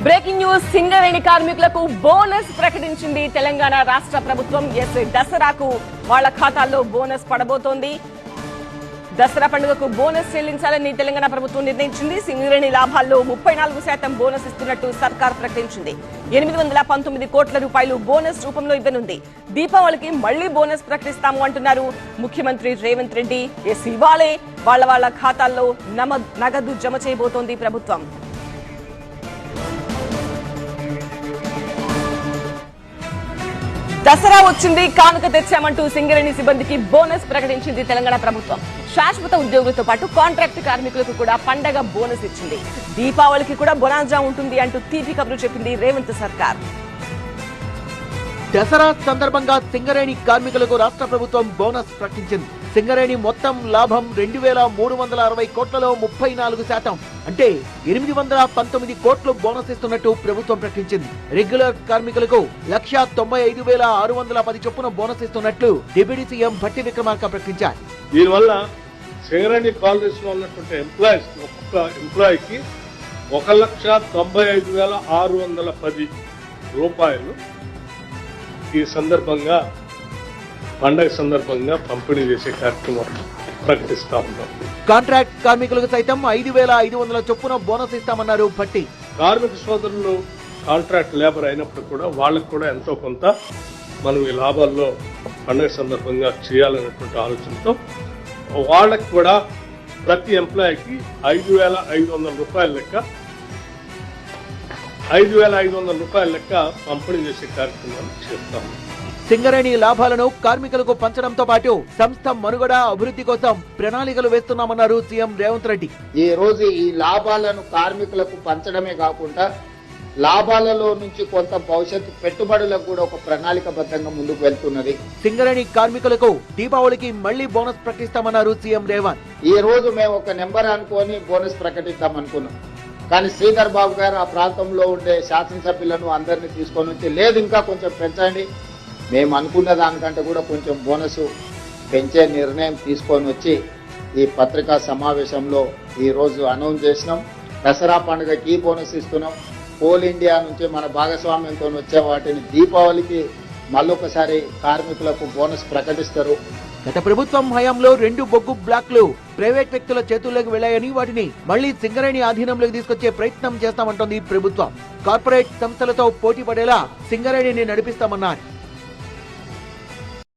Breaking news. Singareni కార్మికులకు bonus ప్రకటించింది తెలంగాణ రాష్ట్ర ప్రభుత్వం. దసరాకు వాళ్ల ఖాతాల్లో బోనస్ పడబోతోంది. దసరా పండుగకు బోనస్ చెల్లించాలని తెలంగాణ ప్రభుత్వం నిర్ణయించింది. సింగరేణి లాభాల్లో 34% బోనస్ ఇస్తున్నట్టు సర్కార్ ప్రకటించింది. 819 కోట్ల రూపాయలు బోనస్ రూపంలో ఇవ్వనుంది. దీపావళికి మళ్లీ బోనస్ ప్రకటిస్తాము అంటున్నారు ముఖ్యమంత్రి రేవంత్ రెడ్డి. ఇవాళే వాళ్ల ఖాతాల్లో నగదు జమ చేయబోతోంది ప్రభుత్వం. దసరా వచ్చింది, కానుక తెచ్చామంటూ సింగరేణి సిబ్బందికి బోనస్ ప్రకటించింది తెలంగాణ ప్రభుత్వం. శాశ్వత ఉద్యోగులతో పాటు కాంట్రాక్ట్ కార్మికులకు కూడా పండగ బోనస్ ఇచ్చింది. దీపావళికి కూడా బొనాంజా ఉంటుంది అంటూ తీపి కబురు చెప్పింది రేవంత్ సర్కార్. దసరా సందర్భంగా సింగరేణి కార్మికులకు రాష్ట్ర ప్రభుత్వం బోనస్ ప్రకటించింది. సింగరేణి మొత్తం లాభం 2360 కోట్లలో 34% అంటే 819 కోట్లు బోనస్ ఇస్తున్నట్టు ప్రభుత్వం ప్రకటించింది. రెగ్యులర్ కార్మికులకు 1,95,610 చొప్పున బోనస్ ఇస్తున్నట్లు డిప్యూటీ సీఎం భట్టి విక్రమార్క ప్రకటించారు. దీనివల్ల సింగరేణి కాలనీస్ లో ఉన్నటువంటి ఎంప్లాయీస్ ఒక్కొక్క ఎంప్లాయీకి 1,95,610 రూపాయలు ఈ సందర్భంగా పండగ సందర్భంగా పంపిణీ చేసే కార్యక్రమం ప్రకటిస్తా ఉన్నాం. కాంట్రాక్ట్ కార్మికులకు సైతం 5,500 చొప్పున బోనస్ ఇస్తామన్నారు భట్టి. కార్మిక సోదరులు కాంట్రాక్ట్ లేబర్ అయినప్పుడు కూడా వాళ్ళకు కూడా ఎంతో కొంత మనం ఈ లాభాల్లో పండగ సందర్భంగా చేయాలనేటువంటి ఆలోచనతో వాళ్ళకి కూడా ప్రతి ఎంప్లాయీకి 5,500 రూపాయల లెక్క 5,500 రూపాయల లెక్క పంపిణీ చేసే కార్యక్రమాన్ని చేస్తాము. సింగరేణి లాభాలను కార్మికులకు పంచడంతో పాటు సంస్థ మనుగడ అభివృద్ధి కోసం ప్రణాళికలు వేస్తున్నామన్నారు సీఎం రేవంత్ రెడ్డి. ఈ రోజు ఈ లాభాలను కార్మికులకు పంచడమే కాకుండా లాభాలలో నుంచి కొంత భవిష్యత్తు పెట్టుబడులకు కూడా ఒక ప్రణాళికబద్ధంగా ముందుకు వెళ్తున్నది. సింగరేణి కార్మికులకు దీపావళికి మళ్లీ బోనస్ ప్రకటిస్తామన్నారు సీఎం రేవంత్. ఈ రోజు మేము ఒక నెంబర్ అనుకొని బోనస్ ప్రకటిద్దాం అనుకున్నాం. కానీ శ్రీధర్ బాబు గారు ఆ ప్రాంతంలో ఉండే శాసనసభ్యులను అందరినీ తీసుకొని వచ్చి లేదు ఇంకా కొంచెం పెంచండి, మేము అనుకున్న దానికంటే కూడా కొంచెం బోనస్ పెంచే నిర్ణయం తీసుకొని వచ్చి ఈ పత్రికా సమావేశంలో ఈ రోజు అనౌన్స్ చేసినాం. దసరా పండుగకి బోనస్ ఇస్తున్నాం. కోల్ ఇండియా నుంచి మన భాగస్వామ్యంతో వచ్చే వాటిని దీపావళికి మళ్ళొకసారి కార్మికులకు బోనస్ ప్రకటిస్తారు. గత ప్రభుత్వం హయాంలో 2 బొగ్గు బ్లాక్లు ప్రైవేట్ వ్యక్తుల చేతుల్లోకి వెళ్లాయని వాటిని మళ్లీ సింగరేణి ఆధీనంలోకి తీసుకొచ్చే ప్రయత్నం చేస్తామంటోంది ప్రభుత్వం. కార్పొరేట్ సంస్థలతో పోటీ పడేలా సింగరేణిని నడిపిస్తామన్నారు.